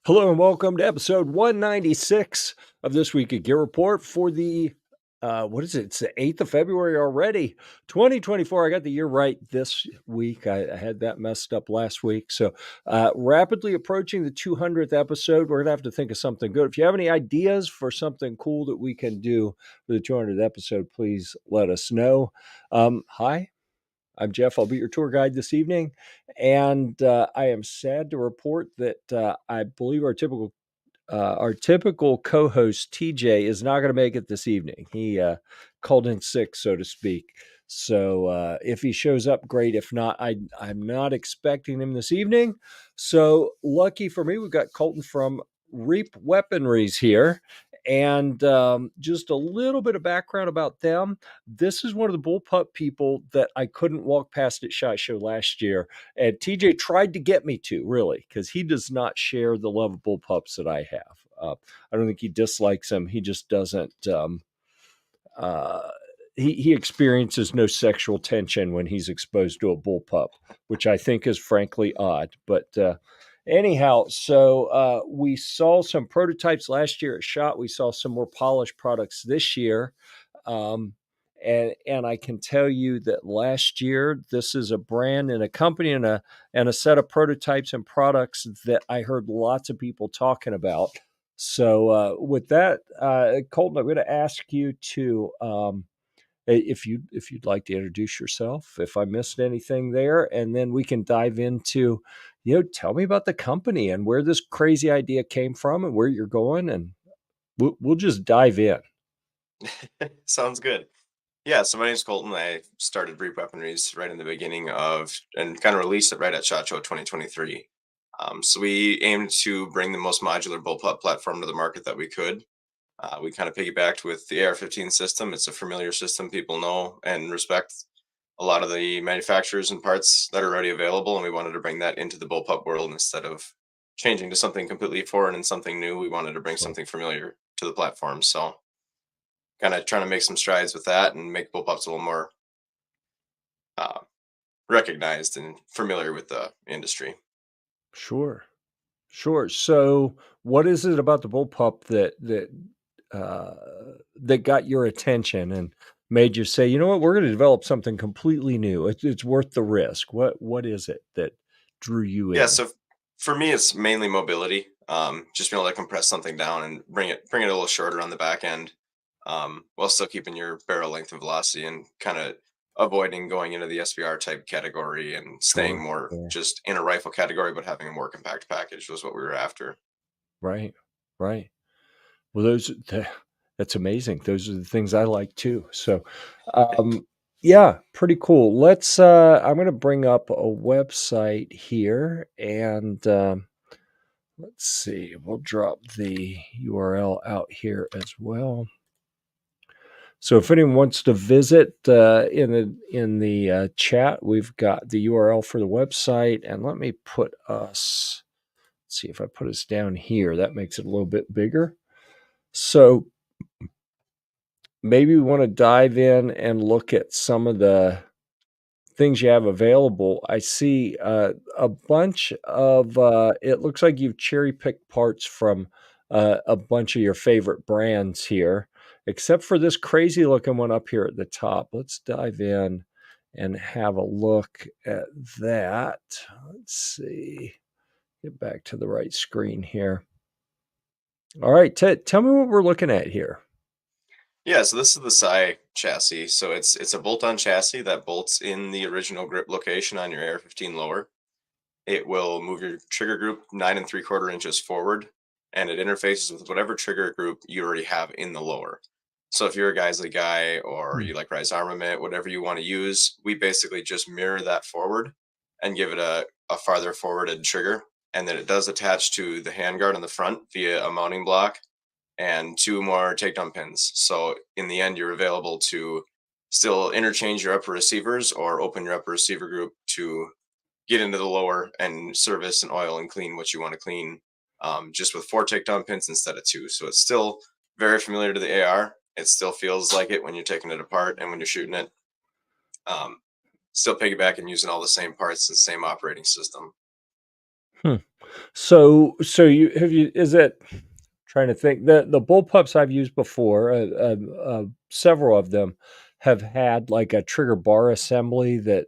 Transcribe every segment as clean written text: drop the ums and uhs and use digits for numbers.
Hello and welcome to episode 196 of this week of Gear Report for the what is it? It's the 8th of February already, 2024. I got the year right this week. I had that messed up last week. So rapidly approaching the 200th episode. We're gonna have to think of something good. If you have any ideas for something cool that we can do for the 200th episode, please let us know. Hi, I'm Jeff. I'll be your tour guide this evening. And I am sad to report that I believe our typical co-host TJ is not going to make it this evening. He called in sick, so to speak. So if he shows up, great. If not, I'm not expecting him this evening. So lucky for me, we've got Colton from Weaponries here. And just a little bit of background about them. This is one of the bullpup people that I couldn't walk past at SHOT Show last year. And TJ tried to get me to, really, because he does not share the love of bullpups that I have. I don't think he dislikes them. He just doesn't. Uh, he experiences no sexual tension when he's exposed to a bullpup, which I think is frankly odd. But anyhow, so we saw some prototypes last year at SHOT. We saw some more polished products this year. And I can tell you that last year, this is a brand and a company and a set of prototypes and products that I heard lots of people talking about. So with that, Colton, I'm going to ask you to if you'd like to introduce yourself, if I missed anything there, and then we can dive into, tell me about the company and where this crazy idea came from and where you're going, and we'll just dive in. Sounds good. Yeah, so my name's Colton. I started Brief Weaponries right in the beginning of, and kind of released it right at SHOT Show 2023. So we aimed to bring the most modular bullpup platform to the market that we could. We kind of piggybacked with the AR-15 system. It's a familiar system people know and respect a lot of the manufacturers and parts that are already available, and we wanted to bring that into the bullpup world instead of changing to something completely foreign and something new. We wanted to bring Sure. something familiar to the platform. So kind of trying to make some strides with that and make bullpups a little more uh, recognized and familiar with the industry. Sure. Sure. So, what is it about the bullpup uh, that got your attention and made you say, you know what, we're going to develop something completely new? It's worth the risk. What is it that drew you Yeah, in? so for me, it's mainly mobility. Just being able to compress something down and bring it a little shorter on the back end, while still keeping your barrel length and velocity, and kind of avoiding going into the SBR type category and staying Sure. more Yeah. just in a rifle category, but having a more compact package was what we were after. Right. Right. Well, that's amazing. Those are the things I like too. So, um, yeah, pretty cool. I'm going to bring up a website here and, let's see. We'll drop the URL out here as well. So if anyone wants to visit in the chat, we've got the URL for the website, and let me put us. Let's see if I put us down here. That makes it a little bit bigger. So maybe we want to dive in and look at some of the things you have available. I see a bunch of, it looks like you've cherry picked parts from a bunch of your favorite brands here, except for this crazy looking one up here at the top. Let's dive in and have a look at that. Let's see, get back to the right screen here. All right, tell me what we're looking at here. Yeah, so this is the Psi chassis. So it's a bolt-on chassis that bolts in the original grip location on your AR-15 lower. It will move your trigger group 9 3/4 inches forward, and it interfaces with whatever trigger group you already have in the lower. So if you're a Geisley guy or Hmm. you like Rise Armament, whatever you want to use, we basically just mirror that forward and give it a farther forwarded trigger. And then it does attach to the handguard on the front via a mounting block and two more takedown pins. So in the end, you're available to still interchange your upper receivers or open your upper receiver group to get into the lower and service and oil and clean what you want to clean, just with four takedown pins instead of two. So it's still very familiar to the AR. It still feels like it when you're taking it apart and when you're shooting it. Um, Still piggybacking using all the same parts and same operating system. Hmm. So you have you is it trying to think the bullpups I've used before, several of them have had like a trigger bar assembly that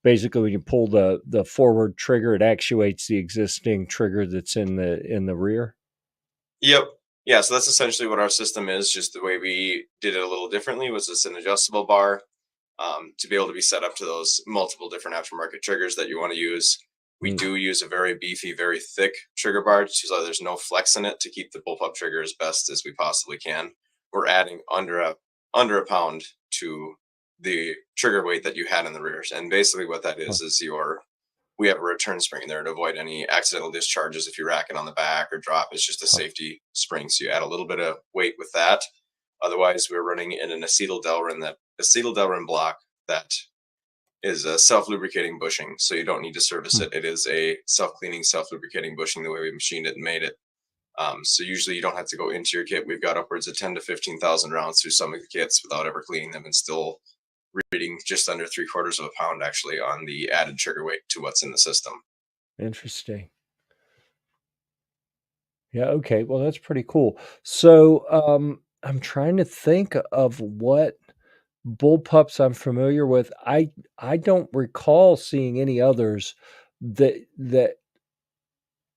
basically when you pull the forward trigger, it actuates the existing trigger that's in the rear. Yep. Yeah, so that's essentially what our system is. Just the way we did it a little differently was it's an adjustable bar to be able to be set up to those multiple different aftermarket triggers that you want to use. We Mm. do use a very beefy, very thick trigger bar, so there's no flex in it to keep the bullpup trigger as best as we possibly can. We're adding under a pound to the trigger weight that you had in the rears, and basically what that Huh. is your we have a return spring there to avoid any accidental discharges if you rack it on the back or drop. It's just a Huh. safety spring, so you add a little bit of weight with that. Otherwise, we're running in an acetyl delrin block that is a self lubricating bushing, so you don't need to service Hmm. it. It is a self cleaning, self lubricating bushing the way we machined it and made it. So usually you don't have to go into your kit. We've got upwards of 10 to 15,000 rounds through some of the kits without ever cleaning them, and still reading just under 3/4 of a pound actually on the added trigger weight to what's in the system. Interesting. Yeah, okay. Well, that's pretty cool. So, I'm trying to think of what bullpups I'm familiar with. I don't recall seeing any others that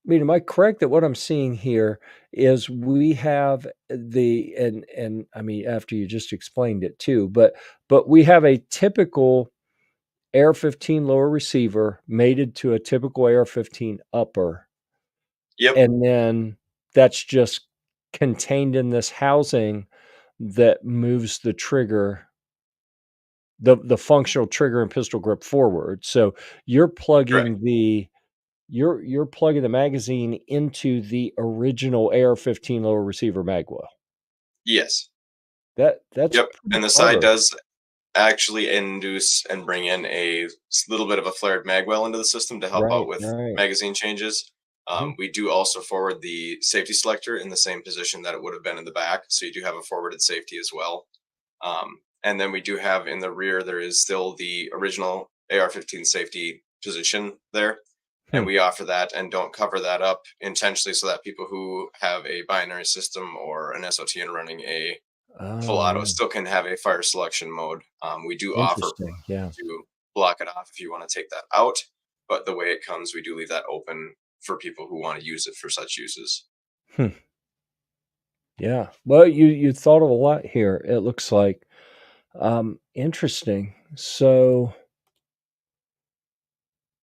I mean, am I correct that what I'm seeing here is we have the and I mean after you just explained it too, but we have a typical AR-15 lower receiver mated to a typical AR-15 upper, Yep, and then that's just contained in this housing that moves the trigger, the functional trigger and pistol grip forward. So you're correct. plugging the you're plugging the magazine into the original AR-15 lower receiver magwell. Yes. That's Yep. pretty And the side clever. does actually induce and bring in a little bit of a flared magwell into the system to help out Right, with right. magazine changes. Mhm. We do also forward the safety selector in the same position that it would have been in the back, so you do have a forwarded safety as well. And then we do have in the rear there is still the original AR-15 safety position there, Hmm. and we offer that and don't cover that up intentionally so that people who have a binary system or an SOTN running a full Oh, auto yeah. still can have a fire selection mode. We do offer Interesting, yeah. to block it off if you want to take that out, but the way it comes, we do leave that open for people who want to use it for such uses. Hmm. Yeah. Well, you thought of a lot here, it looks like. Interesting. So,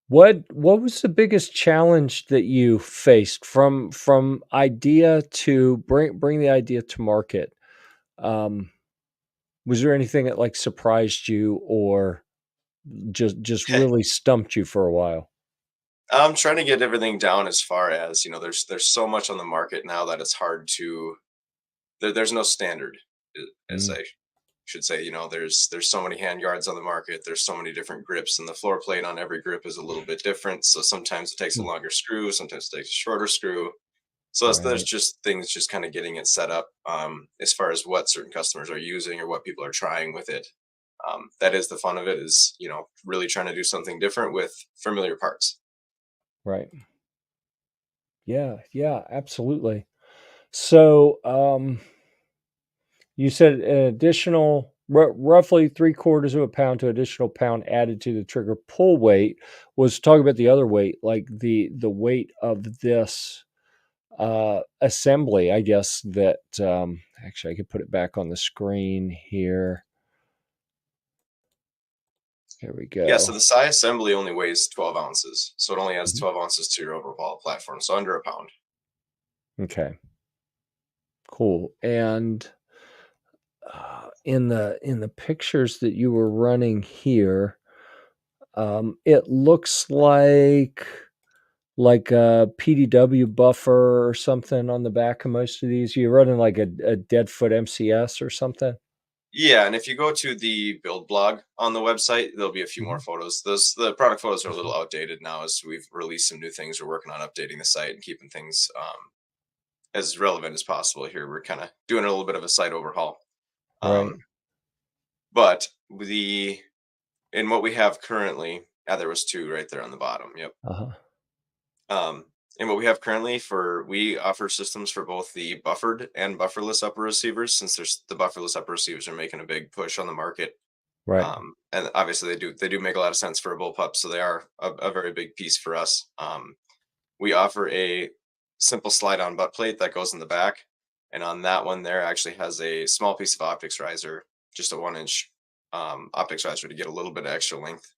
what was the biggest challenge that you faced from idea to bring the idea to market? Um, was there anything that, like, surprised you or just really stumped you for a while? I'm trying to get everything down as far as there's so much on the market now that it's hard to there's no standard, as Mm, I should say. There's so many hand guards on the market. There's so many different grips, and the floor plate on every grip is a little bit different. So sometimes it takes a mm, longer screw, sometimes it takes a shorter screw. So there's right, just things just kind of getting it set up as far as what certain customers are using or what people are trying with it. That is the fun of it, is really trying to do something different with familiar parts. right. Yeah, yeah, absolutely. So, you said an additional roughly 3/4 of a pound to additional pound added to the trigger pull weight. Was talking about the other weight, like the weight of this, assembly, I guess that, actually, I could put it back on the screen here. Here we Yeah, so go. the Psi assembly only weighs 12 ounces, so it only adds Mhm. 12 ounces to your overall platform, so under a pound. Okay, cool, and, in the pictures that you were running here, it looks like a PDW buffer or something on the back of most of these? You're running like a Deadfoot MCS or something? Yeah, and if you go to the build blog on the website, there'll be a few more Mhm. photos. The product photos are a Mhm. little outdated now as we've released some new things. We're working on updating the site and keeping things as relevant as possible here. We're kind of doing a little bit of a site overhaul. Right. Um, but the in what we have currently, yeah, there was two right there on the bottom. Yep. Uh-huh. And what we have currently we offer systems for both the buffered and bufferless upper receivers, since there's the bufferless upper receivers are making a big push on the market. Right. And obviously they do make a lot of sense for a bullpup, so they are a very big piece for us. We offer a simple slide on butt plate that goes in the back. And on that one, there actually has a small piece of optics riser, just a 1 inch optics riser to get a little bit of extra length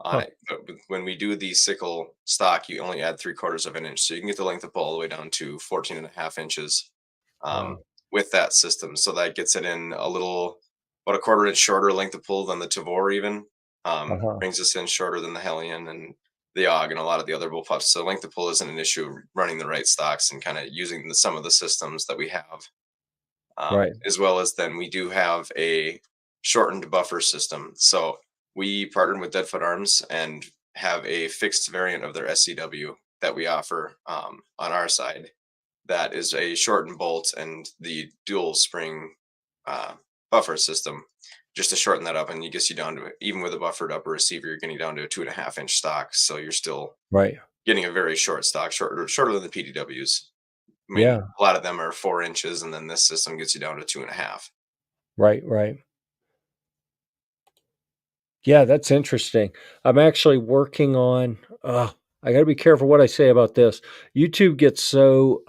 on Huh. it. But when we do the sickle stock, you only add 3/4 of an inch. So you can get the length of pull all the way down to 14.5 inches um, Wow. with that system. So that gets it in about a 1/4 inch shorter length of pull than the Tavor even. Uh-huh. Brings us in shorter than the Hellion and the Og and a lot of the other bullpups. So length of pull isn't an issue running the right stocks and kind of using some of the systems that we have. Right. As well as then we do have a shortened buffer system. So we partnered with Deadfoot Arms and have a fixed variant of their SCW that we offer on our side. That is a shortened bolt and the dual spring uh, buffer system. Just to shorten that up, and it gets you down to, even with a buffered upper receiver, you're getting down to a 2.5 inch stock. So you're still Right. getting a very short stock, shorter than the PDWs. I mean, Yeah. a lot of them are 4 inches, and then this system gets you down to 2.5. Right. Right. Yeah, that's interesting. I'm actually working on I got to be careful what I say about this. YouTube gets so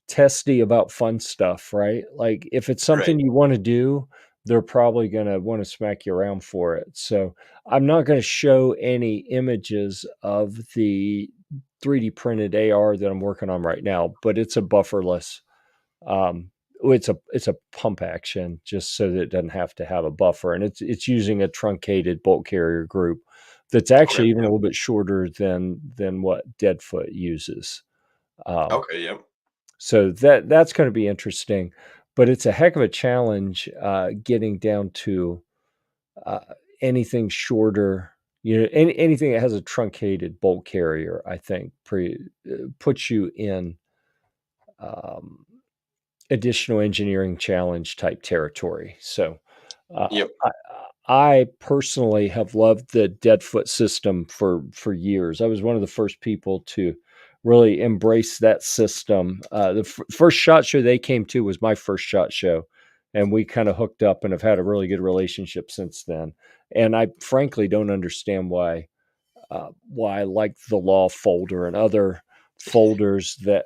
testy about fun stuff, right? Like if it's Right. something you want to do, they're probably going to want to smack you around for it. So, I'm not going to show any images of the 3D printed AR that I'm working on right now, but it's a bufferless um, it's a pump action just so that it doesn't have to have a buffer, and it's using a truncated bolt carrier group that's Okay. actually even a Yep. little bit shorter than what Deadfoot uses. Um, Okay. Yep. so that's going to be interesting, but it's a heck of a challenge getting down to uh, anything shorter. Anything that has a truncated bolt carrier, I think, puts you in um, additional engineering challenge type territory. So Yep. I personally have loved the Deadfoot system for years. I was one of the first people to really embrace that system. The first shot show they came to was my first shot show, and we kind of hooked up and have had a really good relationship since then. And I frankly don't understand why like the Law folder and other folders that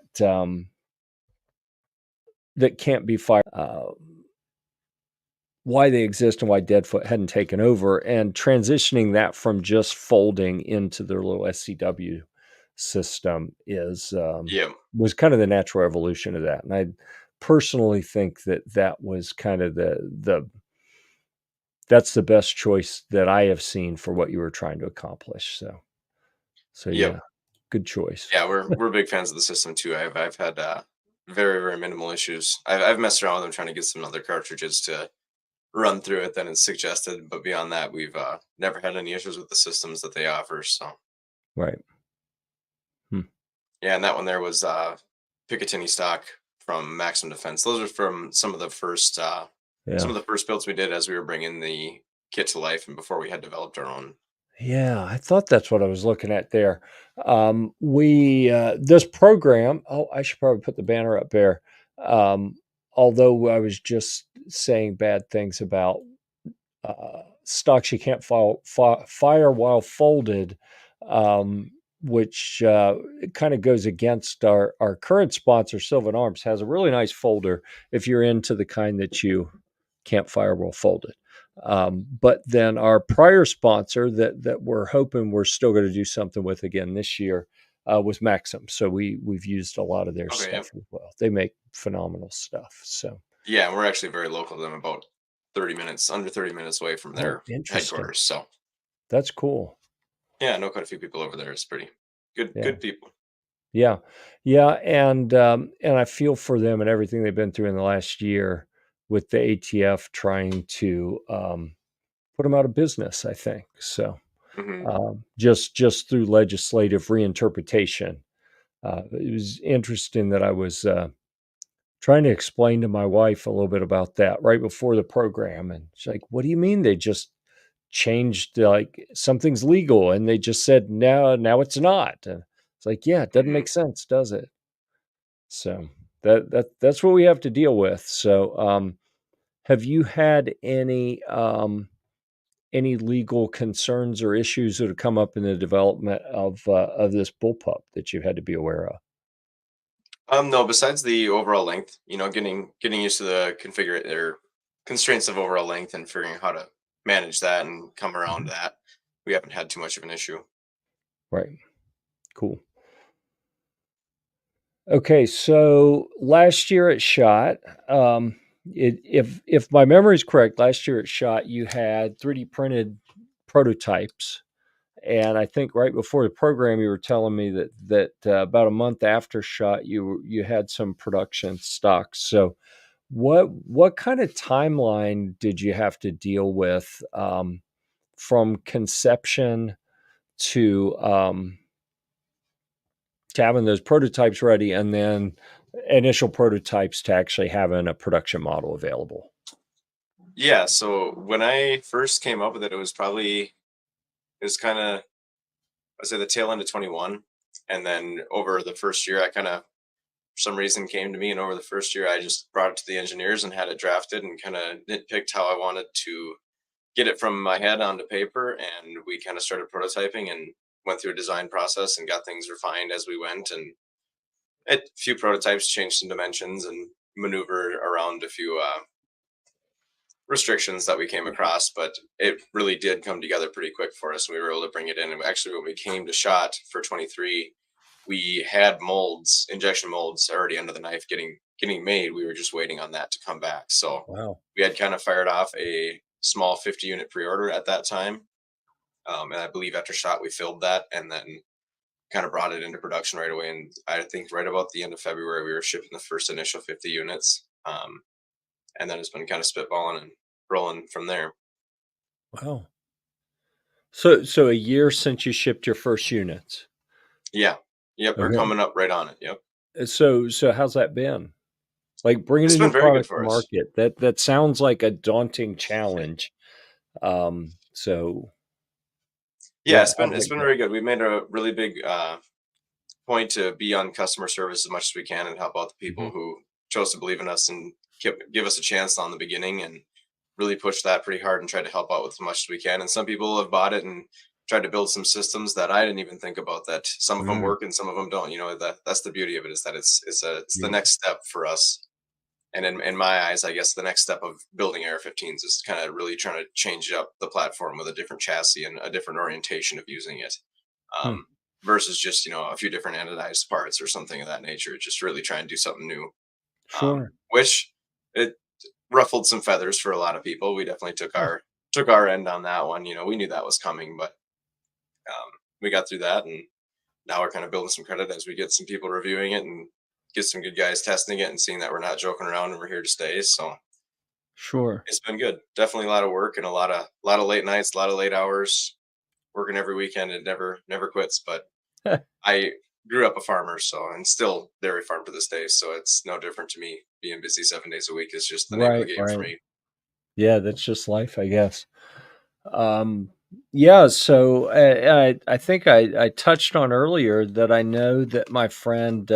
can't be fired. Why they exist and why Deadfoot hadn't taken over, and transitioning that from just folding into their little SCW system is Yep. was kind of the natural evolution of that. And I personally think that was kind of the that's the best choice that I have seen for what you were trying to accomplish. So Yep. yeah, good choice. Yeah, we're big fans of the system too. I've had very minimal issues. I've messed around with them trying to get some other cartridges to run through it that it's suggested, but beyond that, we've never had any issues with the systems that they offer. So Right. Hmm. yeah, and that one there was Picatinny stock from Maximum Defense. Those are from some Yeah. of the first builds we did as we were bringing the kit to life and before we had developed our own. Yeah, I thought that's what I was looking at there. We this program. Oh, I should probably put the banner up there. Um, Although I was just saying bad things about stocks you can't fire while folded, um, which kind of goes against our current sponsor, Sylvan Arms, has a really nice folder if you're into the kind that you can't fire while folded. But then our prior sponsor that we're hoping we're still going to do something with again this year was Maxim. So we've used a lot of their Okay, yeah, stuff as well. They make phenomenal stuff. So yeah, and we're actually very local to them, about 30 minutes, under 30 minutes away from oh, their interesting. headquarters. So That's cool. yeah, I know quite a few people over there. It's pretty Yeah. good people. Yeah. Yeah, and I feel for them and everything they've been through in the last year with the ATF trying to, put them out of business, I think. So, Hmm. just through legislative reinterpretation. It was interesting that I was, trying to explain to my wife a little bit about that right before the program, and she's like, "What do you mean they just changed, like, something's legal and they just said, 'No, now it's not'?" It's like, yeah, it doesn't Hmm. make sense, does it? So that's what we have to deal with. So, have you had any legal concerns or issues that have come up in the development of this bullpup that you've had to be aware of? No, besides the overall length, getting used to the configure or constraints of overall length and figuring out how to manage that and come around Mhm. that, we haven't had too much of an issue. Right. Cool. Okay, so last year at Shot, if my memory is correct, last year at Shot you had 3D printed prototypes, and I think right before the program you were telling me that about a month after Shot you had some production stocks. So what kind of timeline did you have to deal with from conception to having those prototypes ready and then initial prototypes to actually having a production model available? Yeah, so when I first came up with it, it was kind of, I'd say the tail end of 21. And then over the first year, I kind of, for some reason, came to me. And over the first year, I just brought it to the engineers and had it drafted and kind of nitpicked how I wanted to get it from my head onto paper. And we kind of started prototyping and went through a design process and got things refined as we went. And a few prototypes changed some dimensions and maneuvered around a few restrictions that we came across, but it really did come together pretty quick for us. We were able to bring it in. And actually, when we came to Shot for 23, we had molds, injection molds, already under the knife, getting made. We were just waiting on that to come back. So Wow. we had kind of fired off a small 50-unit pre-order at that time, and I believe after Shot we filled that, and then kind of brought it into production right away. And I think right about the end of February, we were shipping the first initial 50 units. And then it's been kind of spitballing and rolling from there. Wow. So a year since you shipped your first units. Yeah. Yep. We're Okay. coming up right on it. Yep. So how's that been? Like bringing It's a new been very good product to for us. market. That sounds like a daunting challenge. So Yeah, yeah, how's it's that been go? very good. We made a really big point to be on customer service as much as we can and help out the Hmm. people who chose to believe in us and give us a chance on the beginning, and really push that pretty hard and try to help out with as much as we can. And some people have bought it and tried to build some systems that I didn't even think about, that some of them Mm, work and some of them don't. That's the beauty of it, is that it's the yeah. next step for us. And in my eyes, I guess the next step of building AR-15s is kind of really trying to change up the platform with a different chassis and a different orientation of using it, Hmm. um, versus just a few different anodized parts or something of that nature. Just really try and do something new, Sure. which it ruffled some feathers for a lot of people. We definitely Huh. took our end on that one. We knew that was coming, but we got through that, and now we're kind of building some credit as we get some people reviewing it and get some good guys testing it and seeing that we're not joking around and we're here to stay. So Sure. it's been good. Definitely a lot of work and a lot of late nights, a lot of late hours, working every weekend. It never quits. But I grew up a farmer, so, and still dairy farm to this day. So it's no different to me. Being busy 7 days a week is just the name of the Right, game for right. me. Yeah, that's just life, I guess. Um, yeah, so I think I touched on earlier that I know that my friend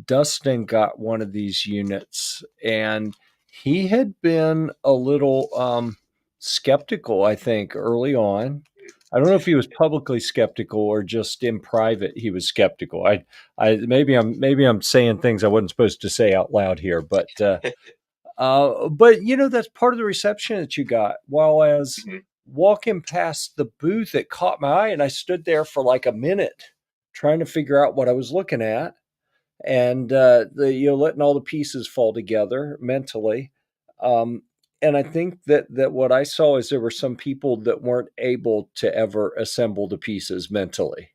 Dustin got one of these units, and he had been a little skeptical, I think, early on. I don't know if he was publicly skeptical or just in private he was skeptical. I maybe I'm saying things I wasn't supposed to say out loud here, but that's part of the reception that you got. While as Mhm. walking past the booth, it caught my eye, and I stood there for like a minute trying to figure out what I was looking at, and letting all the pieces fall together mentally. Um, and I think that what I saw is there were some people that weren't able to ever assemble the pieces mentally.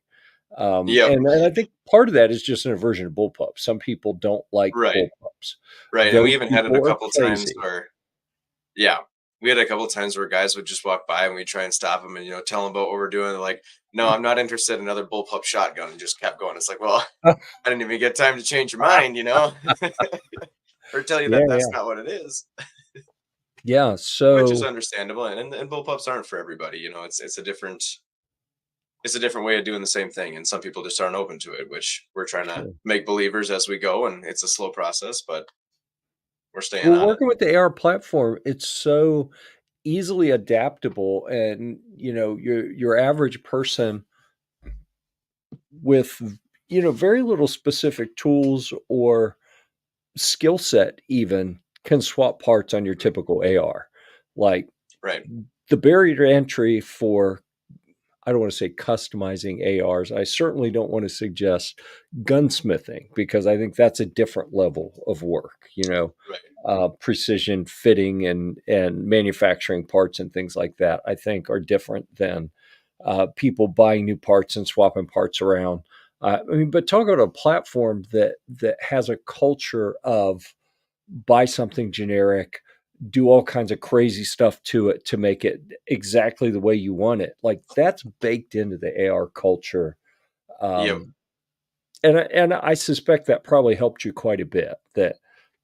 Yep. And I think part of that is just an aversion to bullpups. Some people don't like Right. bullpups. Right. And we Those even had it a people are couple times crazy. where, yeah, we had a couple times where guys would just walk by and we'd try and stop them and tell them about what we're doing. They're like, "No, I'm not interested in another bullpup shotgun," and just kept going. It's like, well, I didn't even get time to change your mind, or tell you Yeah, that that's yeah, not what it is, yeah. which is So understandable. And bullpups aren't for everybody. It's it's a different way of doing the same thing, and some people just aren't open to it, which we're trying to Sure. make believers as we go, and it's a slow process, but we're staying Well, on it. working with the AR platform, it's so easily adaptable, and your average person with very little specific tools or skill set even can swap parts on your Mhm. typical AR. Like Right. the barrier to entry for, I don't want to say customizing ARs. I certainly don't want to suggest gunsmithing because I think that's a different level of work. Right. Precision fitting and manufacturing parts and things like that. I think are different than people buying new parts and swapping parts around. But talk about a platform that has a culture of buy something generic, do all kinds of crazy stuff to it to make it exactly the way you want it. Like that's baked into the AR culture. Yep. Um, and I suspect that probably helped you quite a bit. That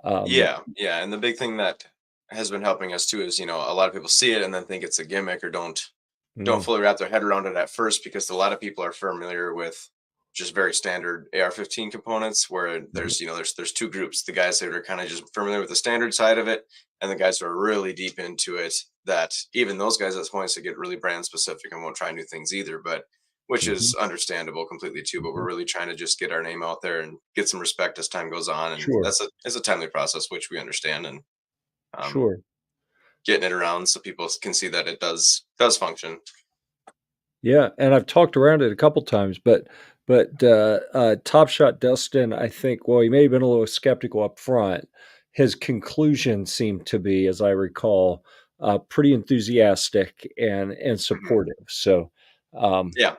um, Yeah, yeah, and the big thing that has been helping us too is, a lot of people see it and then think it's a gimmick or don't mm, fully wrap their head around it at first, because a lot of people are familiar with just very standard AR-15 components, where mhm, there's two groups: the guys that are kind of just familiar with the standard side of it, and the guys who are really deep into it. That even those guys at points to get really brand specific and won't try new things either, but which mhm, is understandable completely too. But we're mhm. really trying to just get our name out there and get some respect as time goes on, and Sure, it's a timely process, which we understand, and um, sure. getting it around so people can see that it does function. Yeah, and I've talked around it a couple times, but Top Shot Dustin, I think, well, he may have been a little skeptical up front. His conclusion seemed to be, as I recall, pretty enthusiastic and Mhm. supportive. Um, Yeah.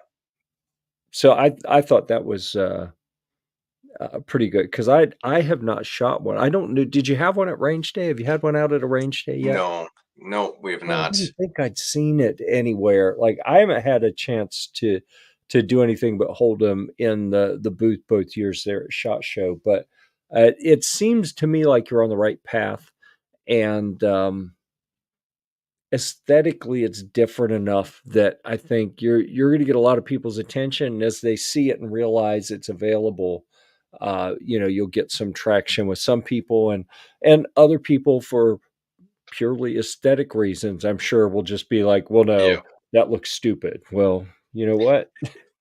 so I thought that was pretty good because I have not shot one. I don't know. Did you have one at range day? Have you had one out at a range day yet? No, no, we have Oh, I not. didn't think I'd seen it anywhere. Like, I haven't had a chance to do anything but hold them in the booth both years there at SHOT Show, but, it seems to me like you're on the right path, and, aesthetically, it's different enough that I think you're gonna get a lot of people's attention, and as they see it and realize it's available, you'll get some traction with some people, and other people for purely aesthetic reasons, I'm sure will just be like, "Well, Yeah. no, that looks stupid." Well, you know what?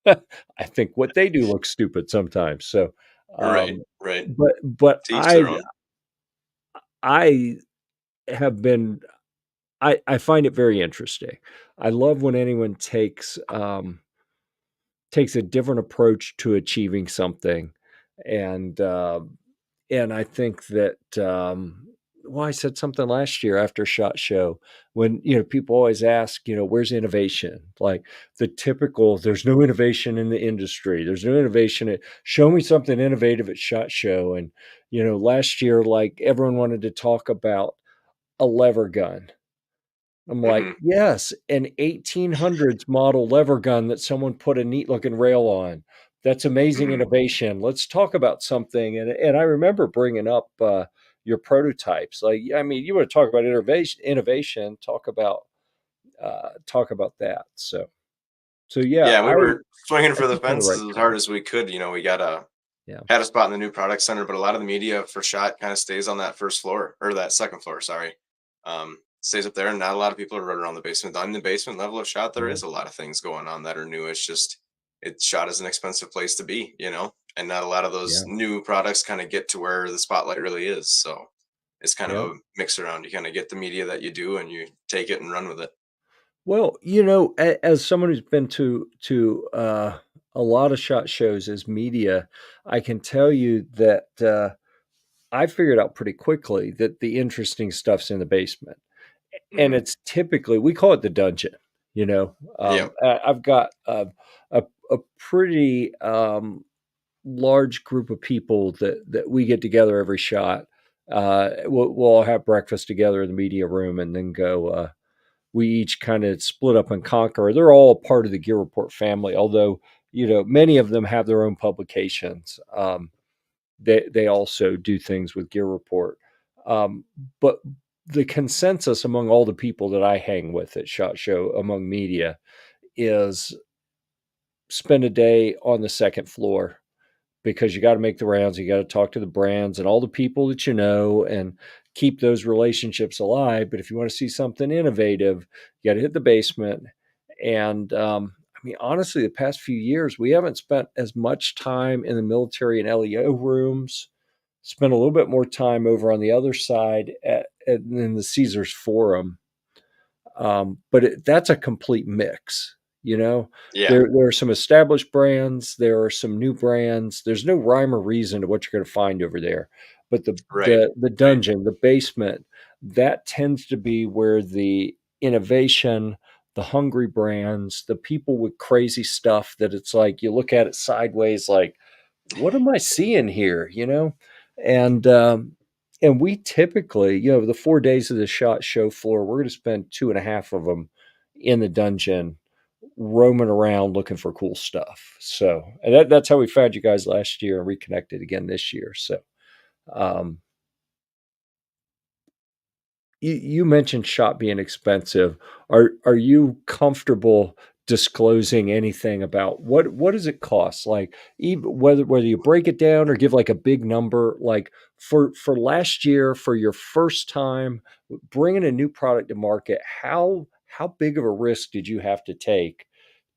I think what they do looks stupid sometimes. Right, Um, right. but To each their own. I have been I find it very interesting. I love when anyone takes a different approach to achieving something, and I think that well, I said something last year after SHOT Show when people always ask, where's innovation? Like the typical, there's no innovation in the industry. There's no innovation. Show me something innovative at SHOT Show. And last year, like everyone wanted to talk about a lever gun. I'm like, Mhm. yes, an 1800s model lever gun that someone put a neat looking rail on. That's amazing Mhm. innovation. Let's talk about something. And I remember bringing up your prototypes. Like, I mean, you want to talk about innovation, talk about that. So yeah, Yeah, we were swinging I for the think you're on the fences right as track. hard as we could. We got a Yeah, had a spot in the new product center, but a lot of the media for SHOT kind of stays on that first floor, or that second floor, sorry. Stays up there, and not a lot of people are running around the basement. On the basement level of SHOT, there yeah, is a lot of things going on that are new. It's just SHOT is an expensive place to be, and not a lot of those yeah, new products kind of get to where the spotlight really is. So it's kind of yeah. a mix around. You kind of get the media that you do, and you take it and run with it. Well, as someone who's been to a lot of SHOT shows as media, I can tell you that I figured out pretty quickly that the interesting stuff's in the basement, and Hmm. it's typically we call it the dungeon. Yeah. I've got a pretty large group of people that we get together every shot. We'll all have breakfast together in the media room, and then go. We each kind of split up and conquer. They're all part of the Gear Report family, although many of them have their own publications. They also do things with Gear Report, um, but the consensus among all the people that I hang with at SHOT Show among media is spend a day on the second floor because you got to make the rounds. You got to talk to the brands and all the people that you know and keep those relationships alive. But if you want to see something innovative, you got to hit the basement. And I mean, honestly, the past few years, we haven't spent as much time in the military and LEO rooms. Spent a little bit more time over on the other side in the Caesars Forum, that's a complete mix. You know, Yeah. there are some established brands, there are some new brands. There's no rhyme or reason to what you're going to find over there, but Right. the Right. dungeon, the basement, that tends to be where the innovation, the hungry brands, the people with crazy stuff that it's like you look at it sideways, like what am I seeing here? You know, and and we typically, the 4 days of the shot show floor, we're going to spend 2.5 of them in the dungeon, roaming around looking for cool stuff. So, and that's how we found you guys last year and reconnected again this year. So, um, you mentioned shop being expensive. Are you comfortable disclosing anything about what does it cost? Like even whether you break it down or give like a big number, like for last year for your first time bringing a new product to market, how big of a risk did you have to take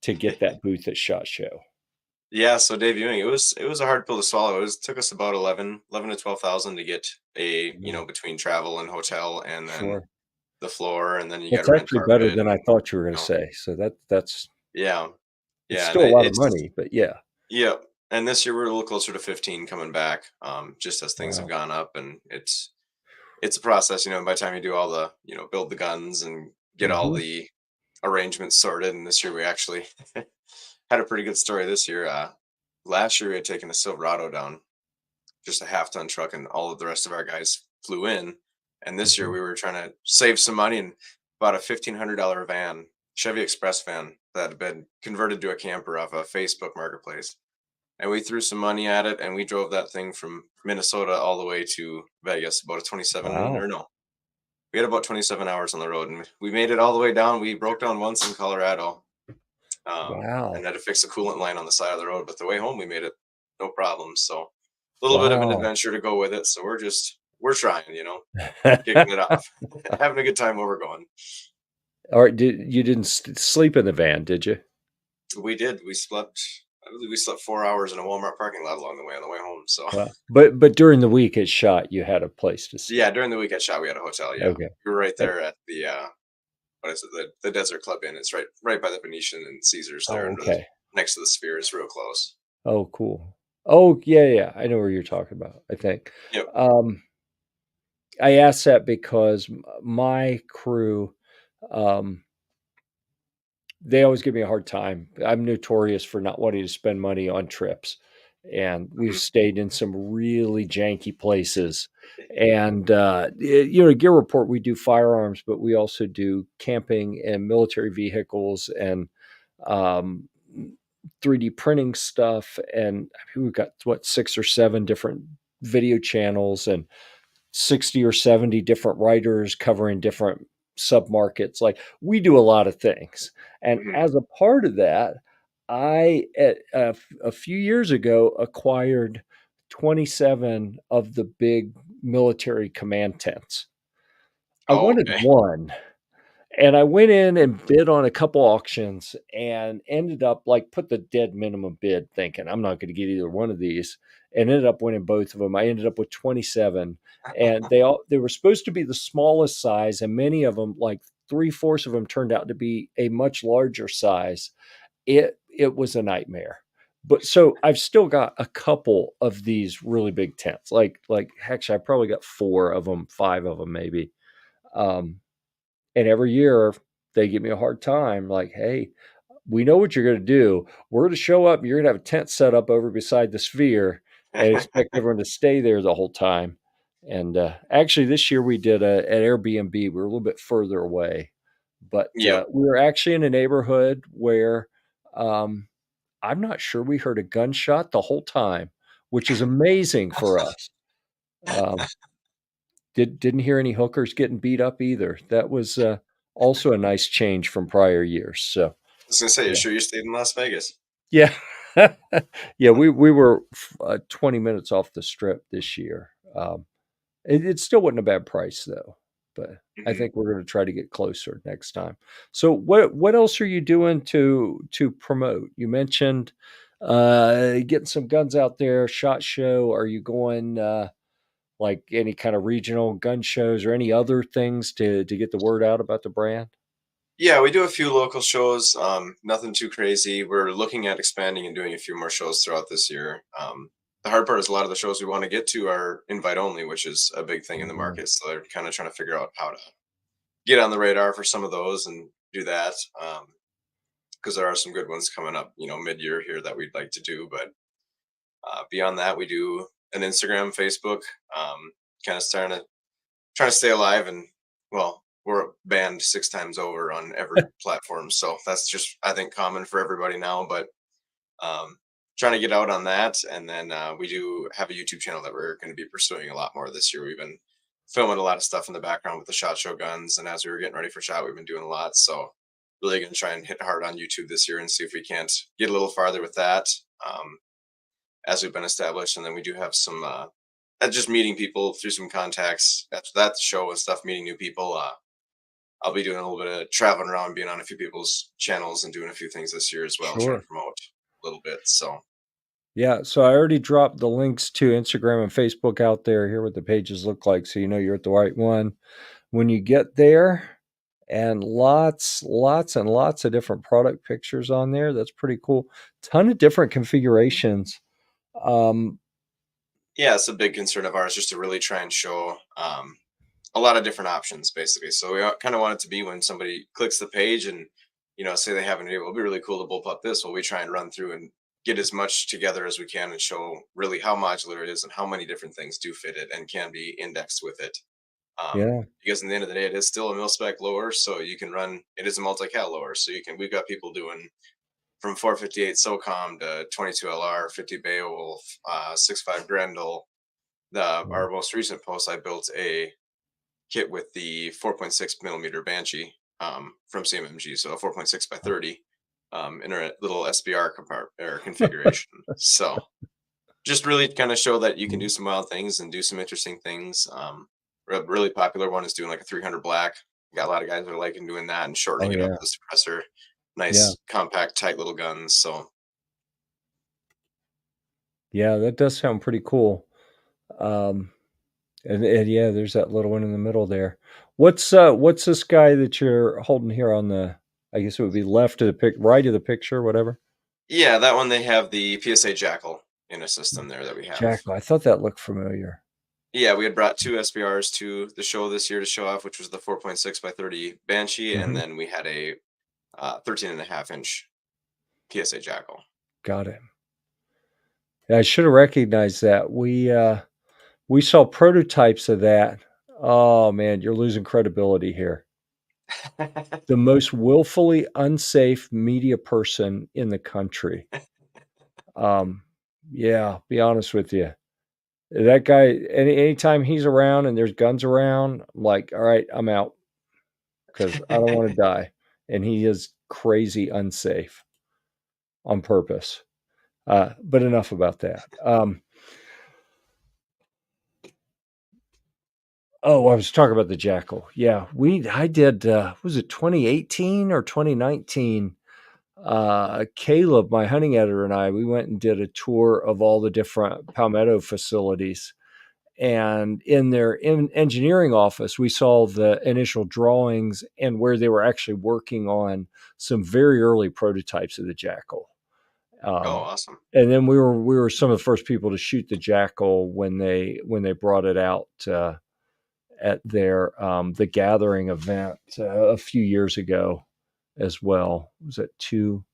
to get that booth at SHOT Show? Yeah, so debuting, it was a hard pill to swallow. Took us about 11 to 12,000 to get a, Yeah, between travel and hotel and then sure. the floor, and then you got That's to rent actually better carpet than I and thought you were going you to know, say. So that's yeah. it's Yeah, and still a lot of it's money, but yeah. yeah. And this year we're a little closer to 15 coming back, just as things have Wow. gone up, and it's a process, by the time you do all the, build the guns and get all Mhm. the arrangements sorted. And this year we actually had a pretty good story this year. Last year we had taken a Silverado down, just a half ton truck, and all of the rest of our guys flew in. And this year Mhm. we were trying to save some money and bought a $1,500 van, Chevy Express van that had been converted to a camper off a Facebook marketplace. And we threw some money at it and we drove that thing from Minnesota all the way to Vegas, about a 27 or Wow. no, we had about 27 hours on the road and we made it all the way down. We broke down once in Colorado, and Wow. had to fix a coolant line on the side of the road. But the way home, we made it no problem. So a little bit of an Wow. adventure to go with it. So we're trying, kicking it off, having a good time where we're going. Alright, you didn't sleep in the van, did you? We did. We slept. I believe we slept 4 hours in a Walmart parking lot along the way on the way home. So Wow. But during the week at SHOT, you had a place to yeah, stay. during the week at shot, we had a hotel. Yeah, Okay. we were right Uh, there at the what is it? The Desert Club Inn. It's right by the Venetian and Caesars there, oh, under okay. next to the Sphere. It's real close. Oh, cool. Oh, yeah, yeah, I know where you're talking about, I think. Yep. Um, I asked that because my crew, um they always give me a hard time. I'm notorious for not wanting to spend money on trips, and we've Mhm. stayed in some really janky places. And Gear Report, we do firearms, but we also do camping and military vehicles and um, 3D printing stuff. And I mean, we've got what 6 or 7 different video channels and 60 or 70 different writers covering different submarkets. Like we do a lot of things. And Mhm. as a part of that, a few years ago acquired 27 of the big military command tents. I Oh, wanted okay. one, and I went in and bid on a couple auctions and ended up like put the dead minimum bid thinking I'm not going to get either one of these, and ended up winning both of them. I ended up with 27, and they were supposed to be the smallest size, and many of them, like 3/4 of them, turned out to be a much larger size. It was a nightmare. But so I've still got a couple of these really big tents. Like actually I probably got 4 of them, 5 of them maybe. Um, and every year they give me a hard time, like, hey, we know what you're going to do. We're going to show up. You're going to have a tent set up over beside the sphere and expect everyone to stay there the whole time. And actually, this year we did an Airbnb. We were a little bit further away, but Yep. we were actually in a neighborhood where um, I'm not sure we heard a gunshot the whole time, which is amazing for us. Um, didn't hear any hookers getting beat up either. That was, also a nice change from prior years, so, I was gonna say, you yeah. sure you stayed in Las Vegas? Yeah. Yeah, we were 20 minutes off the strip this year. It still wasn't a bad price though, but I Hmm. think we're going to try to get closer next time. So what else are you doing to promote? You mentioned getting some guns out there, shot show. Are you going like any kind of regional gun shows or any other things to get the word out about the brand? Yeah, we do a few local shows. Nothing too crazy. We're looking at expanding and doing a few more shows throughout this year. The hard part is a lot of the shows we want to get to are invite only, which is a big thing in the Mhm. market. So they're kind of trying to figure out how to get on the radar for some of those and do that. Because there are some good ones coming up, mid year here that we'd like to do. But beyond that, we do an Instagram, Facebook, kind of trying to stay alive. And well, we're banned 6 times over on every platform, so that's just, I think, common for everybody now. But um, trying to get out on that, and then we do have a YouTube channel that we're going to be pursuing a lot more this year. We've been filming a lot of stuff in the background with the shot show guns, and as we were getting ready for shot, we've been doing a lot. So really going to try and hit hard on YouTube this year and see if we can't get a little farther with that. Um, as we've been established, and then we do have some just meeting people through some contacts after that show and stuff, meeting new people. I'll be doing a little bit of traveling around, being on a few people's channels and doing a few things this year as well, trying Sure. to promote a little bit. So Yeah, so I already dropped the links to Instagram and Facebook out there. Here what the pages look like, so you know you're at the right one. When you get there, and lots and lots of different product pictures on there. That's pretty cool. Ton of different configurations. Um, yeah, it's a big concern of ours just to really try and show a lot of different options, basically. So we kind of want it to be when somebody clicks the page and say they have an idea, well, it'll be really cool to bullpup this. Well, we try and run through and get as much together as we can and show really how modular it is and how many different things do fit it and can be indexed with it. yeah. Because in the end of the day, it is still a mil spec lower, so you can run. It is a multi-cal lower, so you can. We've got people doing from 458 SOCOM to 22 LR, 50 Beowulf, 65 Grendel. Mm. Our most recent post, I built a kit with the 4.6 millimeter Banshee from CMMG, so a 4.6 by 30 in a little SBR or configuration. So just really kind of show that you can do some wild things and do some interesting things. A really popular one is doing like a 300 black. Got a lot of guys that are liking doing that and Oh shortening it up yeah, with the suppressor. yeah, Nice, compact, tight little guns. So yeah. That does sound pretty cool. Um, and yeah, there's that little one in the middle there. What's this guy that you're holding here on the? I guess it would be left of the right of the picture, whatever. yeah, that one they have the PSA Jackal in a system there that we have. Jackal. I thought that looked familiar. Yeah, we had brought two SBRs to the show this year to show off, which was the 4.6 by 30 Banshee, and Hmm. then we had a 13 and a half inch PSA Jackal. Got it. Yeah, I should have recognized that. We saw prototypes of that. Oh man, you're losing credibility here. The most willfully unsafe media person in the country. Um, yeah, be honest with you. That guy, anytime he's around and there's guns around, I'm like, all right, I'm out because I don't want to die. And he is crazy unsafe on purpose. But enough about that. Oh, I was talking about the Jackal. Yeah, I did was it 2018 or 2019? Caleb, my hunting editor, and I, we went and did a tour of all the different Palmetto facilities. And in their engineering office, we saw the initial drawings and where they were actually working on some very early prototypes of the Jackal. Oh, Um, awesome. and then we were some of the first people to shoot the Jackal when they brought it out at their the Gathering event a few years ago as well. Was it two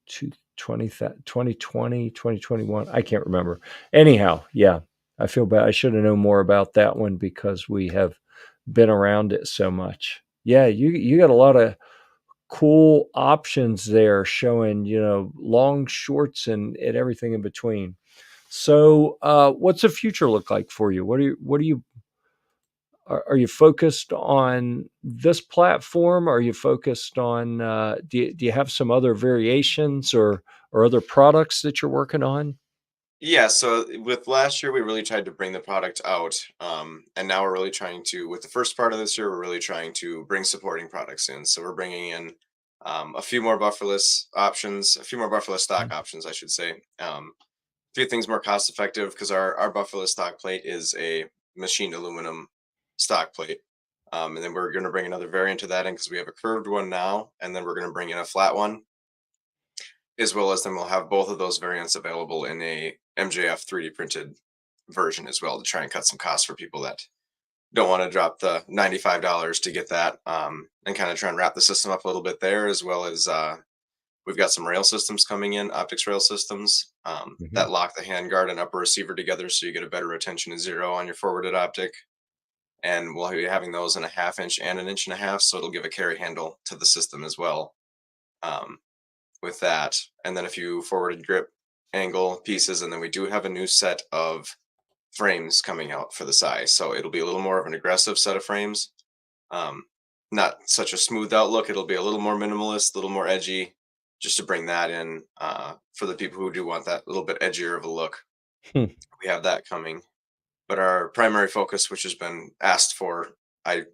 2020 2021? I can't remember. Anyhow, yeah, I feel bad. I should have known more about that one because we have been around it so much. Yeah, you got a lot of cool options there showing, long shorts and everything in between. So what's the future look like for you? What are you are you focused on this platform? Are you focused on do you have some other variations, or or other products that you're working on? Yeah, so with last year, we really tried to bring the product out, and now we're really trying to. With the first part of this year, we're really trying to bring supporting products in. So we're bringing in a few more bufferless options, a few more bufferless stock Mm. options, I should say. A few things more cost effective because our bufferless stock plate is a machined aluminum stock plate. And then we're going to bring another variant of that in because we have a curved one now, and then we're going to bring in a flat one, as well as then we'll have both of those variants available in a MJF 3D printed version as well to try and cut some costs for people that don't want to drop the $95 to get that, and kind of try and wrap the system up a little bit there, as well as we've got some rail systems coming in, optics rail systems, Mhm. that lock the handguard and upper receiver together so you get a better retention of zero on your forwarded optic. And we'll be having those in a half inch and an inch and a half, so it'll give a carry handle to the system as well. Um, with that, and then a few forwarded grip angle pieces, and then we do have a new set of frames coming out for the size, so it'll be a little more of an aggressive set of frames. Um, Not such a smooth out look. It'll be a little more minimalist, a little more edgy, just to bring that in for the people who do want that little bit edgier of a look. Hmm. We have that coming, but our primary focus, which has been asked for, I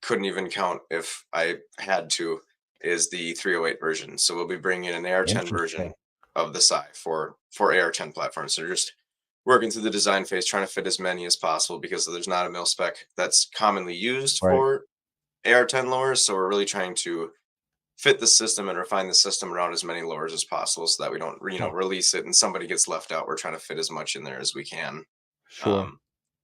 couldn't even count if I had to, is the 308 version. So we'll be bringing an AR-10 version Interesting. of the Psy for AR-10 platforms. So we're just working through the design phase, trying to fit as many as possible because there's not a mil spec that's commonly used Right. for AR-10 lowers. So we're really trying to fit the system and refine the system around as many lowers as possible, so that we don't, Huh. release it and somebody gets left out. We're trying to fit as much in there as we can. Sure. Um,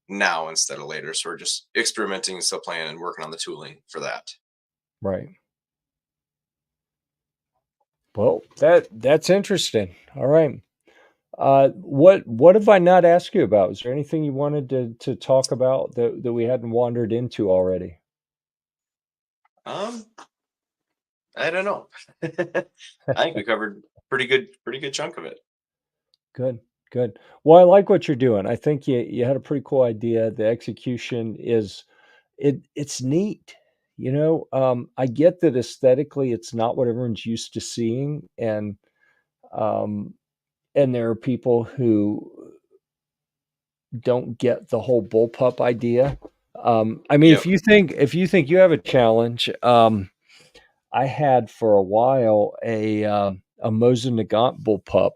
Now instead of later. So we're just experimenting and still playing and working on the tooling for that. Right. Well, that's interesting. All right. What have I not asked you about? Is there anything you wanted to talk about that we hadn't wandered into already? Um, I don't know. I think we covered pretty good chunk of it. Good, good. Well, I like what you're doing. I think you had a pretty cool idea. The execution is it's neat. I get that aesthetically it's not what everyone's used to seeing, um, and there are people who don't get the whole bullpup idea. I mean, Yep. if you think you have a challenge, I had for a while a Mosin Nagant bullpup.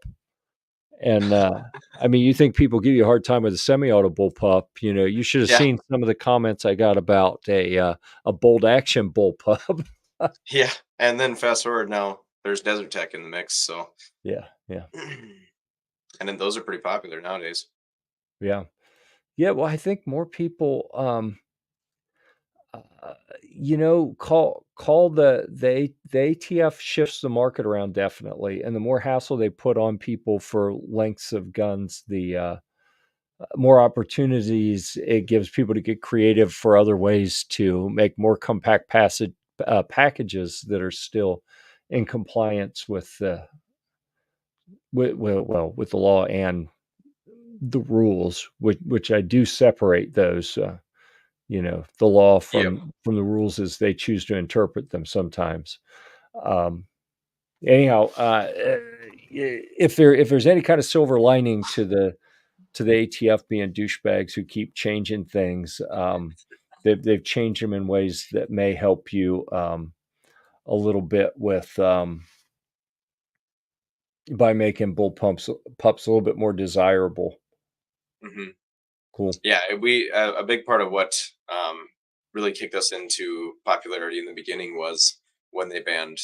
And, I mean, you think people give you a hard time with a semi-auto bullpup, you should have Yeah. seen some of the comments I got about a bolt action bullpup. Yeah. And then fast forward now, there's Desert Tech in the mix. So, Yeah, yeah, and then those are pretty popular nowadays. yeah. Yeah, well, I think more people, call the ATF shifts the market around definitely, and the more hassle they put on people for lengths of guns, the, more opportunities it gives people to get creative for other ways to make more compact passage packages that are still in compliance with the with the law and the rules, which I do separate those. The law Yep. from the rules as they choose to interpret them sometimes. Um, Anyhow, if there's any kind of silver lining to the ATF being douchebags who keep changing things. They've changed them in ways that may help you a little bit with by making bull pups a little bit more desirable. Hmm. Cool. Yeah. We a big part of what really kicked us into popularity in the beginning was when they banned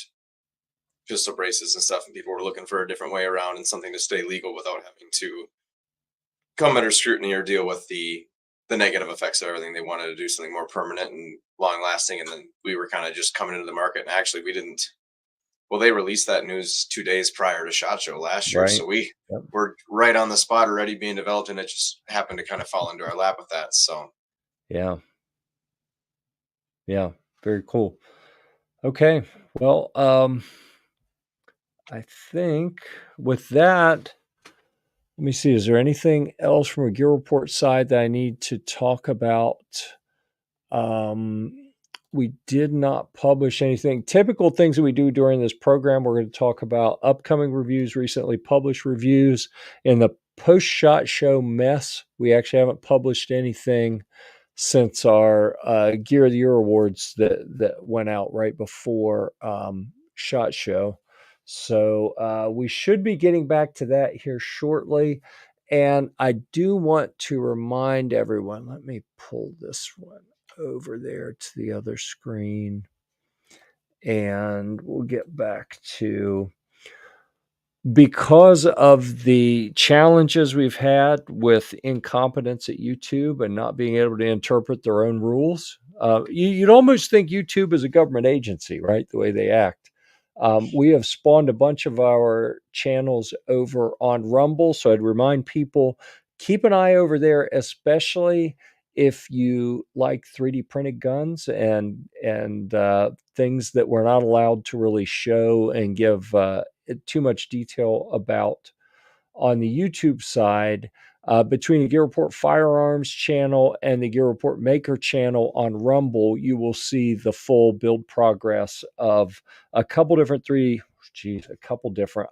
pistol braces and stuff, and people were looking for a different way around and something to stay legal without having to come under scrutiny or deal with the negative effects of everything. They wanted to do something more permanent and long lasting, and then we were kind of just coming into the market. And actually, we didn't. Well, they released that news 2 days prior to Shot Show last year, Right. so we Yep. were right on the spot, already being developed, and it just happened to kind of fall into our lap with that. So, Yeah. Yeah. Very cool. Okay. Well, I think with that, let me see. Is there anything else from a Gear Report side that I need to talk about? Um, we did not publish anything. Typical things that we do during this program, we're going to talk about upcoming reviews, recently published reviews. In the post-shot show mess, we actually haven't published anything since our Gear of the Year awards that went out right before SHOT Show. So we should be getting back to that here shortly. And I do want to remind everyone, let me pull this one over there to the other screen, and we'll get back to, because of the challenges we've had with incompetence at YouTube and not being able to interpret their own rules. You'd almost think YouTube is a government agency, right? The way they act. We have spawned a bunch of our channels over on Rumble. So I'd remind people, keep an eye over there, especially if you like 3D printed guns and things that we're not allowed to really show and give too much detail about on the YouTube side. Between the Gear Report Firearms channel and the Gear Report Maker channel on Rumble, you will see the full build progress of a couple different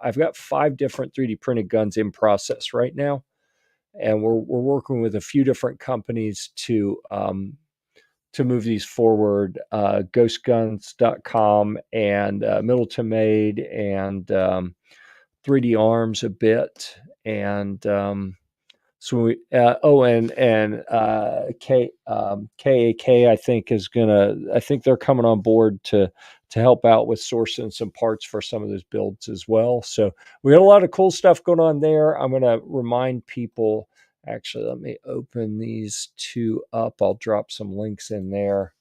I've got 5 different 3D printed guns in process right now. And we're working with a few different companies to move these forward. Ghostguns.com and Middleton Made and 3D Arms a bit, and so we KAK I think is gonna. I think they're coming on board to help out with sourcing some parts for some of those builds as well. So we got a lot of cool stuff going on there. I'm gonna remind people. Actually, let me open these two up. I'll drop some links in there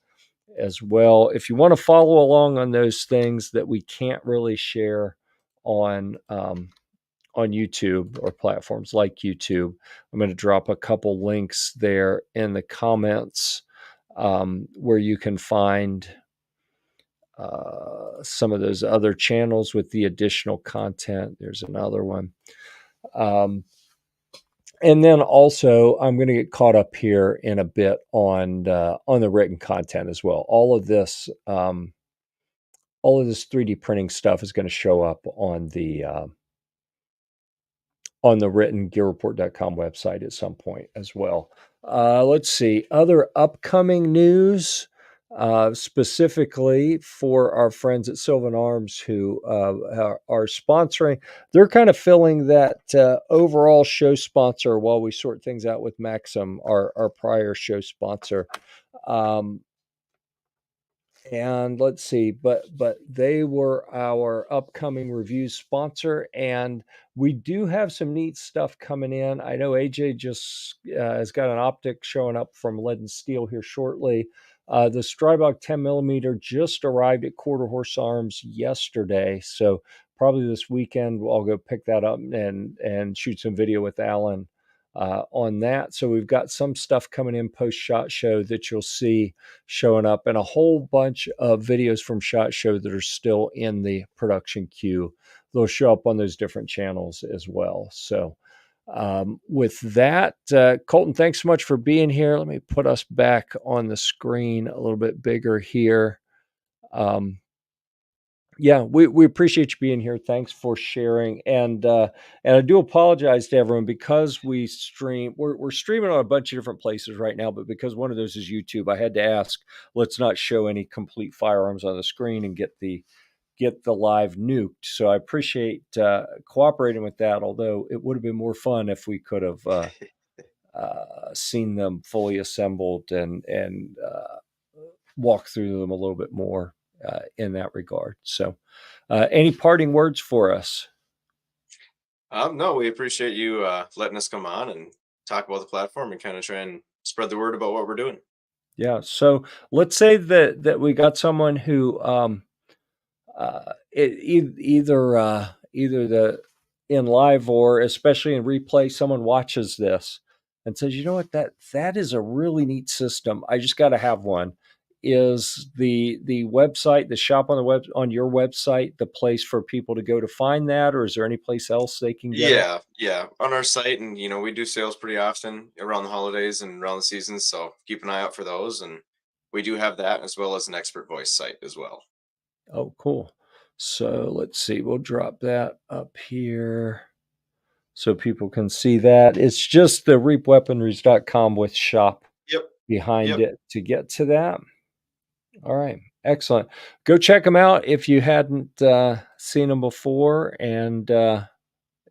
as well. If you want to follow along on those things that we can't really share on YouTube or platforms like YouTube, I'm going to drop a couple links there in the comments where you can find some of those other channels with the additional content. There's another one. And then also, I'm going to get caught up here in a bit on the written content as well. All of this 3D printing stuff is going to show up on the written GearReport.com website at some point as well. Let's see, other upcoming news, specifically for our friends at Sylvan Arms who are sponsoring. They're kind of filling that overall show sponsor while we sort things out with Maxim, our prior show sponsor. And let's see, but they were our upcoming review sponsor, and we do have some neat stuff coming in. I know AJ just has got an optic showing up from Lead and Steel here shortly. The Strybog 10 millimeter just arrived at Quarter Horse Arms yesterday, so probably this weekend I'll go pick that up and shoot some video with Alan on that. So we've got some stuff coming in post SHOT Show that you'll see showing up, and a whole bunch of videos from SHOT Show that are still in the production queue. They'll show up on those different channels as well. So with that, Colton, thanks so much for being here. Let me put us back on the screen a little bit bigger here. Yeah, we appreciate you being here. Thanks for sharing, and I do apologize to everyone because we stream. We're streaming on a bunch of different places right now, but because one of those is YouTube, I had to ask, let's not show any complete firearms on the screen and get the live nuked. So I appreciate cooperating with that. Although it would have been more fun if we could have seen them fully assembled and walk through them a little bit more in that regard. So, any parting words for us? No, we appreciate you letting us come on and talk about the platform and kind of try and spread the word about what we're doing. Yeah. So let's say that we got someone who either the in live or especially in replay, someone watches this and says, you know what, that is a really neat system. I just got to have one. Is the website, the shop on the web on your website, the place for people to go to find that, or is there any place else they can get it? Yeah, on our site, and we do sales pretty often around the holidays and around the seasons, so keep an eye out for those. And We do have that as well as an expert voice site as well. Oh, cool. So let's see. We'll drop that up here so people can see that. It's just the reapweaponries.com with shop Yep. behind Yep. it to get to that. All right. Excellent. Go check them out if you hadn't seen them before, and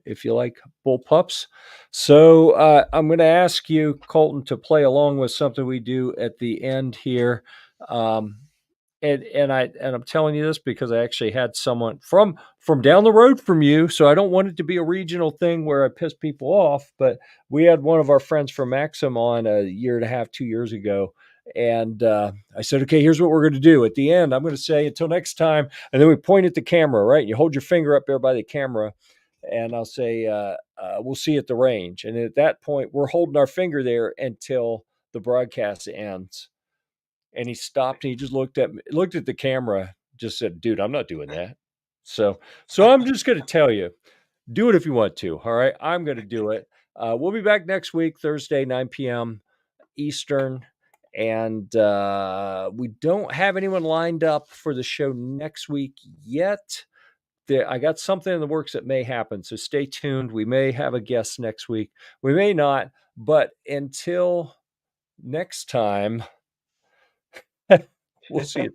if you like bullpups. So I'm going to ask you, Colton, to play along with something we do at the end here. Um, and I'm telling you this because I actually had someone from down the road from you, so I don't want it to be a regional thing where I piss people off. But we had one of our friends from Maxim on a year and a half, 2 years ago, and I said, okay, here's what we're going to do. At the end, I'm going to say until next time, and then we point at the camera, right? And you hold your finger up there by the camera, and I'll say, we'll see you at the range. And at that point, we're holding our finger there until the broadcast ends. And he stopped and he just looked at the camera, just said, "Dude, I'm not doing that." So, I'm just going to tell you, do it if you want to. All right, I'm going to do it. We'll be back next week, Thursday, 9 p.m. Eastern, and we don't have anyone lined up for the show next week yet. I got something in the works that may happen, so stay tuned. We may have a guest next week. We may not, but until next time, we'll see you.